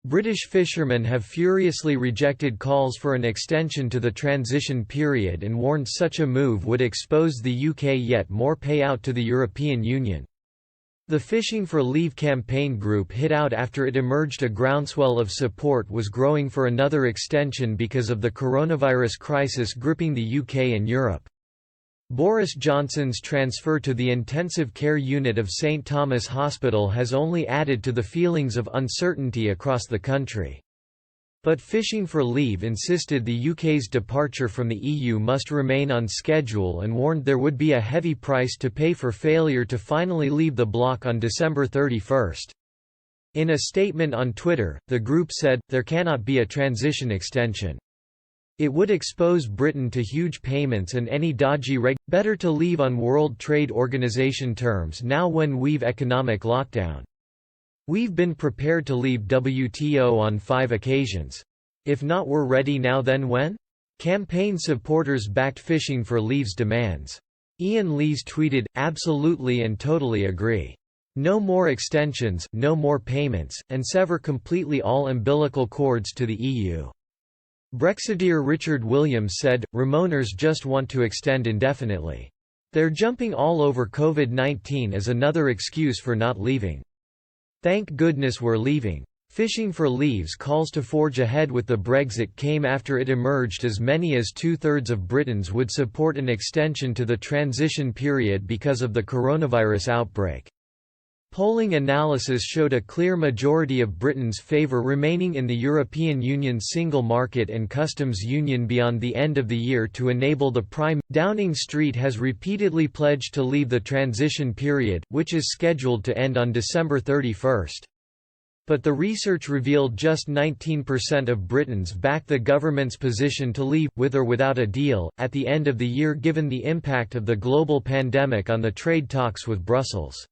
British fishermen have furiously rejected calls for an extension to the transition period and warned such a move would expose the UK yet more payout to the European Union. The Fishing for Leave campaign group hit out after it emerged a groundswell of support was growing for another extension because of the coronavirus crisis gripping the UK and Europe. Boris Johnson's transfer to the intensive care unit of St Thomas Hospital has only added to the feelings of uncertainty across the country. But Fishing for Leave insisted the UK's departure from the EU must remain on schedule and warned there would be a heavy price to pay for failure to finally leave the bloc on December 31. In a statement on Twitter, the group said, "There cannot be a transition extension. It would expose Britain to huge payments and any dodgy better to leave on World Trade Organization terms now when we've economic lockdown. We've been prepared to leave WTO on 5 occasions. If not we're ready now then when?" Campaign supporters backed Fishing for Leave's demands. Ian Lees tweeted, "Absolutely and totally agree. No more extensions, no more payments, and sever completely all umbilical cords to the EU." Brexiteer Richard Williams said, "Remainers just want to extend indefinitely. They're jumping all over COVID-19 as another excuse for not leaving. Thank goodness we're leaving." Fishing for Leave's calls to forge ahead with the Brexit came after it emerged as many as 2/3 of Britons would support an extension to the transition period because of the coronavirus outbreak. Polling analysis showed a clear majority of Britons favour remaining in the European Union's single market and customs union beyond the end of the year to enable the Prime. Downing Street has repeatedly pledged to leave the transition period, which is scheduled to end on December 31. But the research revealed just 19% of Britons back the government's position to leave, with or without a deal, at the end of the year given the impact of the global pandemic on the trade talks with Brussels.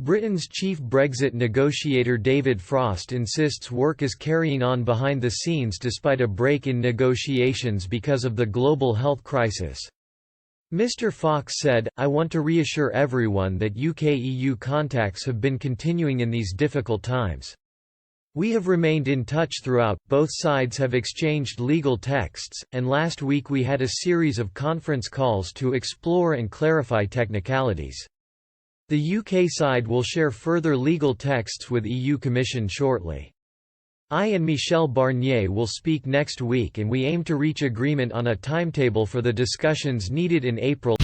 Britain's chief Brexit negotiator David Frost insists work is carrying on behind the scenes despite a break in negotiations because of the global health crisis. Mr. Fox said, "I want to reassure everyone that UK-EU contacts have been continuing in these difficult times. We have remained in touch throughout, both sides have exchanged legal texts, and last week we had a series of conference calls to explore and clarify technicalities. The UK side will share further legal texts with EU Commission shortly. I and Michel Barnier will speak next week and we aim to reach agreement on a timetable for the discussions needed in April."